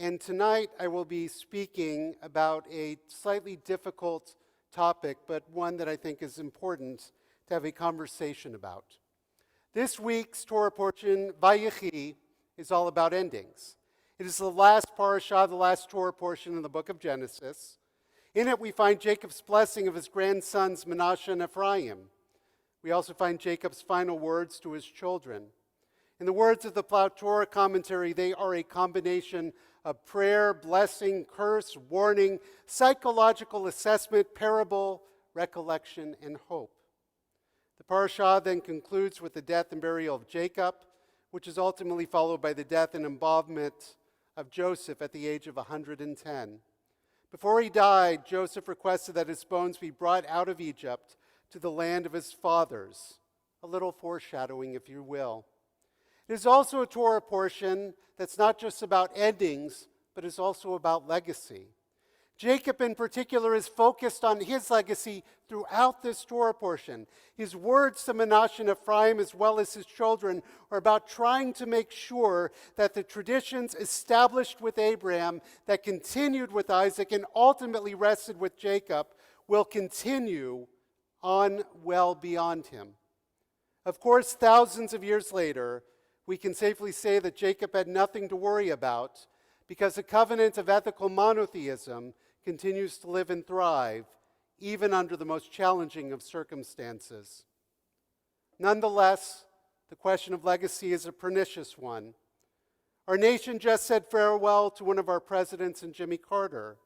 And tonight I will be speaking about a slightly difficult topic, but one that I think is important to have a conversation about. This week's Torah portion, Vayechi, is all about endings. It is the last parashah, the last Torah portion in the book of Genesis. In it we find Jacob's blessing of his grandsons Manasseh and Ephraim. We also find Jacob's final words to his children. In the words of the Plow Torah commentary, they are a combination of prayer, blessing, curse, warning, psychological assessment, parable, recollection, and hope. The parashah then concludes with the death and burial of Jacob, which is ultimately followed by the death and involvement of Joseph at the age of 110. Before he died, Joseph requested that his bones be brought out of Egypt to the land of his fathers. A little foreshadowing, if you will. It is also a Torah portion that's not just about endings, but is also about legacy. Jacob in particular is focused on his legacy throughout this Torah portion. His words to Manasseh and Ephraim, as well as his children, are about trying to make sure that the traditions established with Abraham, that continued with Isaac, and ultimately rested with Jacob, will continue on well beyond him. Of course, thousands of years later, we can safely say that Jacob had nothing to worry about because the covenant of ethical monotheism continues to live and thrive, even under the most challenging of circumstances. Nonetheless, the question of legacy is a pernicious one. Our nation just said farewell to one of our presidents in Jimmy Carter.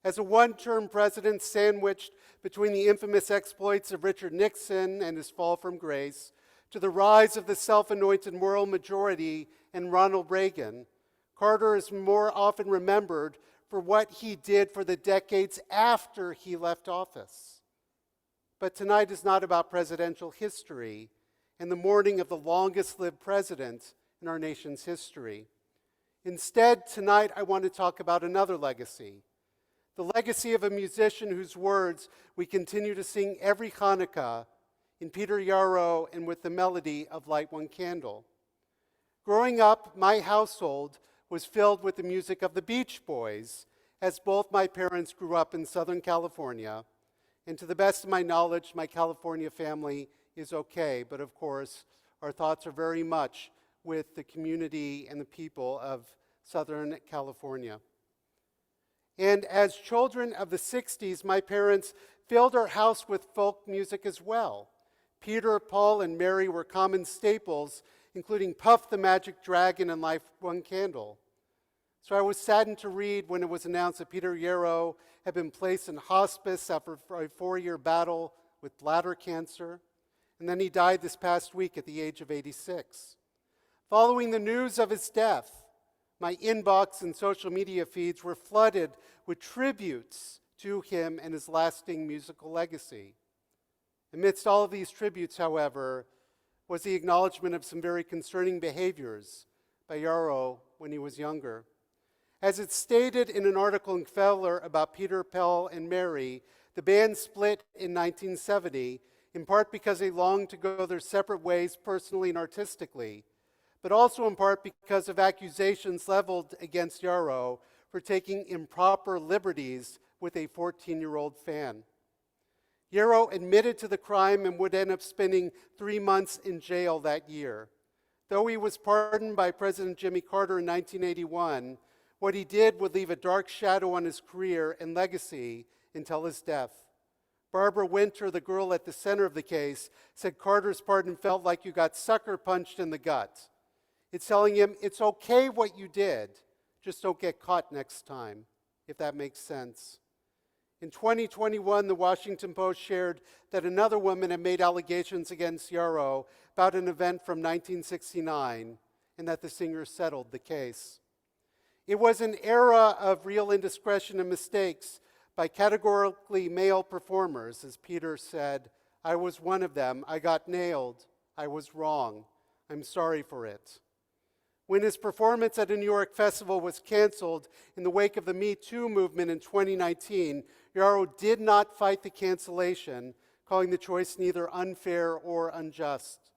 As a one-term president sandwiched between the infamous exploits of Richard Nixon and his fall from grace, to the rise of the self-anointed moral majority and Ronald Reagan, Carter is more often remembered for what he did for the decades after he left office. But tonight is not about presidential history and the mourning of the longest-lived president in our nation's history. Instead, tonight I want to talk about another legacy. The legacy of a musician whose words we continue to sing every Hanukkah in Peter Yarrow and with the melody of Light One Candle. Growing up, my household was filled with the music of the Beach Boys, as both my parents grew up in Southern California. And to the best of my knowledge, my California family is okay, but of course, our thoughts are very much with the community and the people of Southern California. And as children of the 60s, my parents filled our house with folk music as well. Peter, Paul, and Mary were common staples, including Puff the Magic Dragon and Light One Candle. So I was saddened to read when it was announced that Peter Yarrow had been placed in hospice after a 4-year battle with bladder cancer, and then he died this past week at the age of 86. Following the news of his death, my inbox and social media feeds were flooded with tributes to him and his lasting musical legacy. Amidst all of these tributes, however, was the acknowledgement of some very concerning behaviors by Yarrow when he was younger. As it's stated in an article in Feller about Peter, Paul, and Mary, the band split in 1970, in part because they longed to go their separate ways personally and artistically, but also in part because of accusations leveled against Yarrow for taking improper liberties with a 14-year-old fan. Yarrow admitted to the crime and would end up spending 3 months in jail that year. Though he was pardoned by President Jimmy Carter in 1981, what he did would leave a dark shadow on his career and legacy until his death. Barbara Winter, the girl at the center of the case, said Carter's pardon felt like you got sucker punched in the gut. It's telling him, it's okay what you did, just don't get caught next time, if that makes sense. In 2021, the Washington Post shared that another woman had made allegations against Yarrow about an event from 1969, and that the singer settled the case. It was an era of real indiscretion and mistakes by categorically male performers. As Peter said, I was one of them. I got nailed. I was wrong. I'm sorry for it. When his performance at a New York festival was canceled in the wake of the Me Too movement in 2019, Yarrow did not fight the cancellation, calling the choice neither unfair or unjust.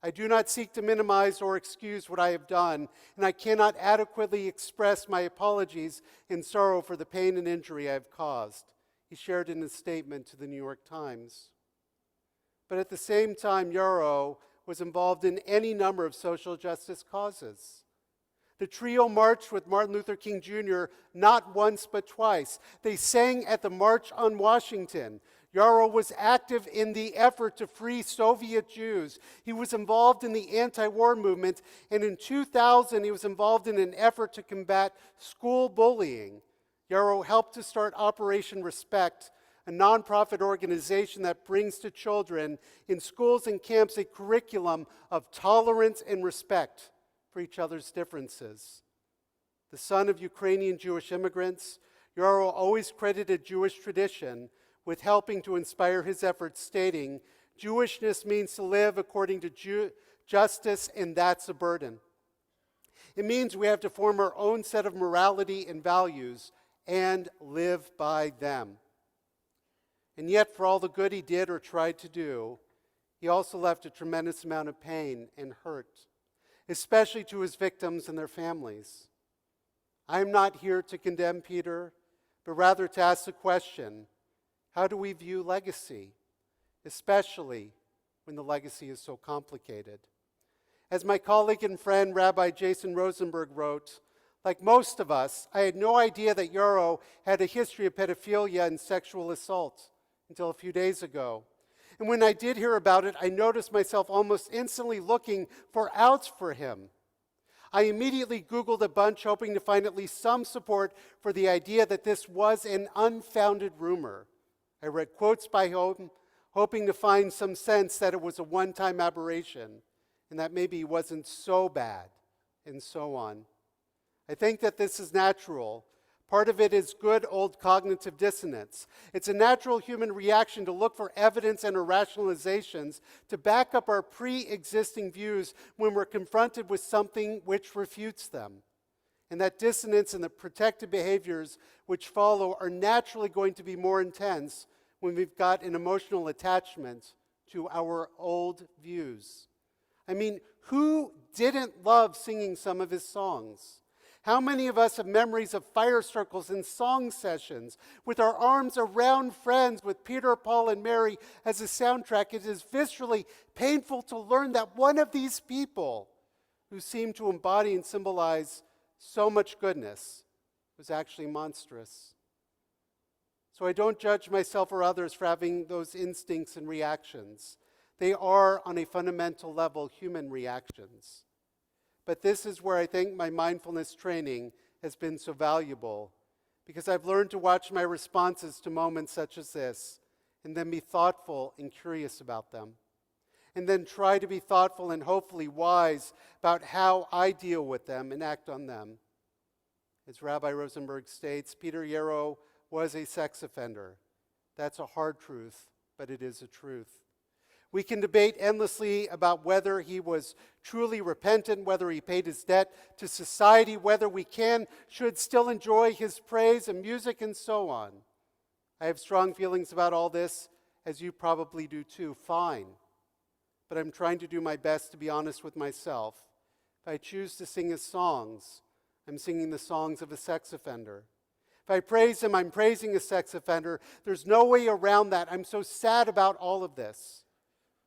I do not seek to minimize or excuse what I have done, and I cannot adequately express my apologies and sorrow for the pain and injury I have caused, he shared in a statement to the New York Times. But at the same time, Yarrow was involved in any number of social justice causes. The trio marched with Martin Luther King Jr. not once but twice. They sang at the March on Washington. Yarrow was active in the effort to free Soviet Jews. He was involved in the anti-war movement, and in 2000 he was involved in an effort to combat school bullying. Yarrow helped to start Operation Respect, a nonprofit organization that brings to children in schools and camps a curriculum of tolerance and respect for each other's differences. The son of Ukrainian Jewish immigrants, Yarrow always credited Jewish tradition with helping to inspire his efforts, stating, "Jewishness means to live according to justice, and that's a burden. It means we have to form our own set of morality and values and live by them." And yet, for all the good he did or tried to do, he also left a tremendous amount of pain and hurt, especially to his victims and their families. I am not here to condemn Peter, but rather to ask the question, how do we view legacy, especially when the legacy is so complicated? As my colleague and friend, Rabbi Jason Rosenberg wrote, like most of us, I had no idea that Yarrow had a history of pedophilia and sexual assault until a few days ago. And when I did hear about it, I noticed myself almost instantly looking for outs for him. I immediately Googled a bunch, hoping to find at least some support for the idea that this was an unfounded rumor. I read quotes by him, hoping to find some sense that it was a one-time aberration and that maybe he wasn't so bad, and so on. I think that this is natural. Part of it is good old cognitive dissonance. It's a natural human reaction to look for evidence and or rationalizations to back up our pre-existing views when we're confronted with something which refutes them. And that dissonance and the protective behaviors which follow are naturally going to be more intense when we've got an emotional attachment to our old views. I mean, who didn't love singing some of his songs? How many of us have memories of fire circles and song sessions with our arms around friends with Peter, Paul, and Mary as a soundtrack? It is viscerally painful to learn that one of these people who seemed to embody and symbolize so much goodness was actually monstrous. So I don't judge myself or others for having those instincts and reactions. They are, on a fundamental level, human reactions. But this is where I think my mindfulness training has been so valuable, because I've learned to watch my responses to moments such as this, and then be thoughtful and curious about them. And then try to be thoughtful and hopefully wise about how I deal with them and act on them. As Rabbi Rosenberg states, Peter Yarrow was a sex offender. That's a hard truth, but it is a truth. We can debate endlessly about whether he was truly repentant, whether he paid his debt to society, whether we should still enjoy his praise and music, and so on. I have strong feelings about all this, as you probably do too. Fine. But I'm trying to do my best to be honest with myself. If I choose to sing his songs, I'm singing the songs of a sex offender. If I praise him, I'm praising a sex offender. There's no way around that. I'm so sad about all of this,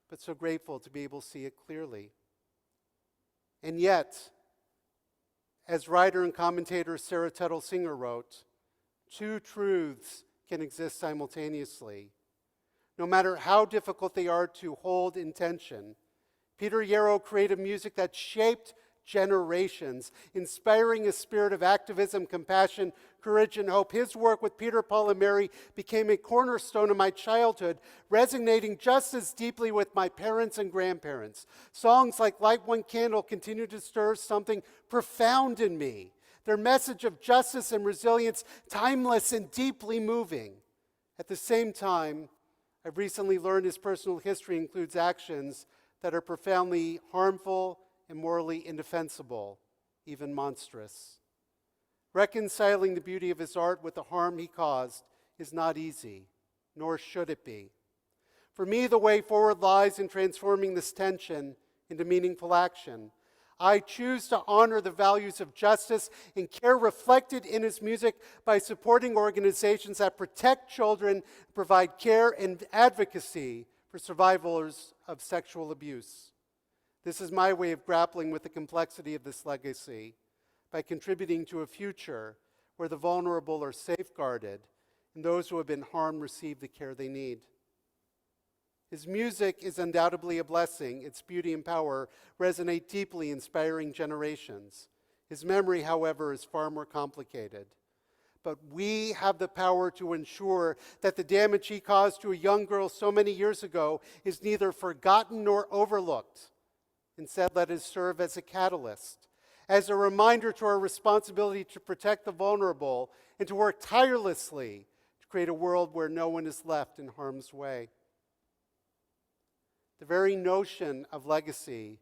but so grateful to be able to see it clearly. And yet, as writer and commentator Sarah Tuttle Singer wrote, two truths can exist simultaneously. No matter how difficult they are to hold in tension, Peter Yarrow created music that shaped generations, inspiring a spirit of activism, compassion, courage, and hope. His work with Peter, Paul, and Mary became a cornerstone of my childhood, resonating just as deeply with my parents and grandparents. Songs like Light One Candle continue to stir something profound in me. Their message of justice and resilience, timeless and deeply moving. At the same time, I've recently learned his personal history includes actions that are profoundly harmful and morally indefensible, even monstrous. Reconciling the beauty of his art with the harm he caused is not easy, nor should it be. For me, the way forward lies in transforming this tension into meaningful action. I choose to honor the values of justice and care reflected in his music by supporting organizations that protect children, provide care and advocacy for survivors of sexual abuse. This is my way of grappling with the complexity of this legacy by contributing to a future where the vulnerable are safeguarded and those who have been harmed receive the care they need. His music is undoubtedly a blessing. Its beauty and power resonate deeply, inspiring generations. His memory, however, is far more complicated. But we have the power to ensure that the damage he caused to a young girl so many years ago is neither forgotten nor overlooked. Instead, let it serve as a catalyst, as a reminder to our responsibility to protect the vulnerable and to work tirelessly to create a world where no one is left in harm's way. The very notion of legacy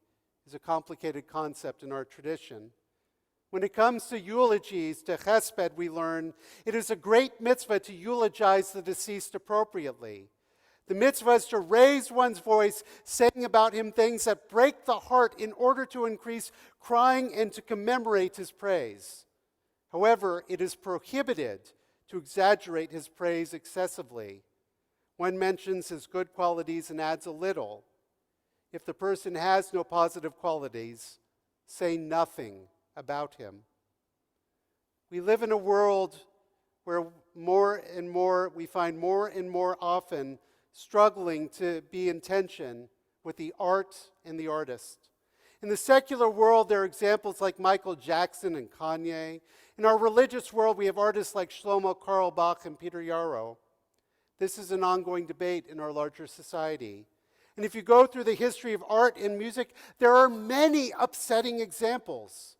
is a complicated concept in our tradition. When it comes to eulogies, to chesed, we learn it is a great mitzvah to eulogize the deceased appropriately. The mitzvah is to raise one's voice, saying about him things that break the heart in order to increase crying and to commemorate his praise. However, it is prohibited to exaggerate his praise excessively. One mentions his good qualities and adds a little. If the person has no positive qualities, say nothing about him. We live in a world where we find more and more often struggling to be in tension with the art and the artist. In the secular world, there are examples like Michael Jackson and Kanye. In our religious world, we have artists like Shlomo Carlebach and Peter Yarrow. This is an ongoing debate in our larger society. And if you go through the history of art and music, there are many upsetting examples.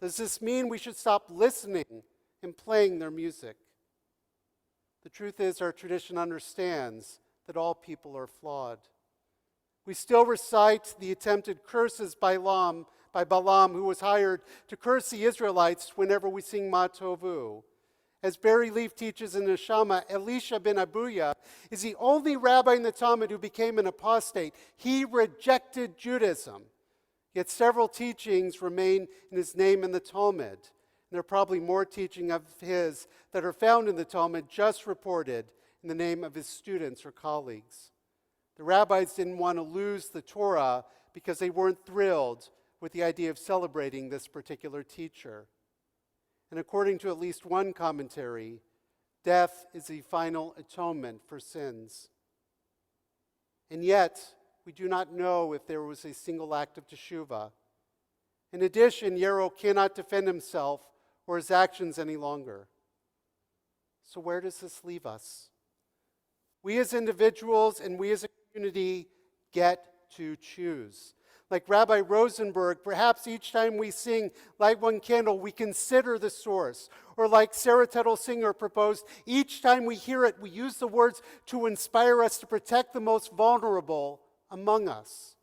Does this mean we should stop listening and playing their music? The truth is, our tradition understands that all people are flawed. We still recite the attempted curses by Balaam, who was hired to curse the Israelites whenever we sing Ma Tovu. As Barry Leaf teaches in Neshama, Elisha ben Abuya is the only rabbi in the Talmud who became an apostate. He rejected Judaism. Yet several teachings remain in his name in the Talmud. And there are probably more teaching of his that are found in the Talmud just reported in the name of his students or colleagues. The rabbis didn't want to lose the Torah because they weren't thrilled with the idea of celebrating this particular teacher. And according to at least one commentary, death is the final atonement for sins. And yet, we do not know if there was a single act of teshuvah. In addition, Yarrow cannot defend himself or his actions any longer. So where does this leave us? We as individuals and we as a community get to choose. Like Rabbi Rosenberg, perhaps each time we sing Light One Candle, we consider the source. Or like Sarah Tuttle Singer proposed, each time we hear it, we use the words to inspire us to protect the most vulnerable among us.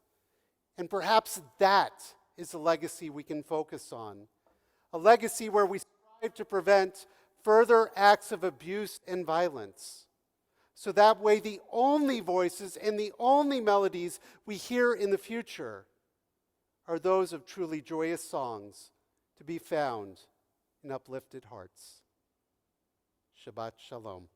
And perhaps that is the legacy we can focus on. A legacy where we strive to prevent further acts of abuse and violence. So that way the only voices and the only melodies we hear in the future are those of truly joyous songs to be found in uplifted hearts. Shabbat Shalom.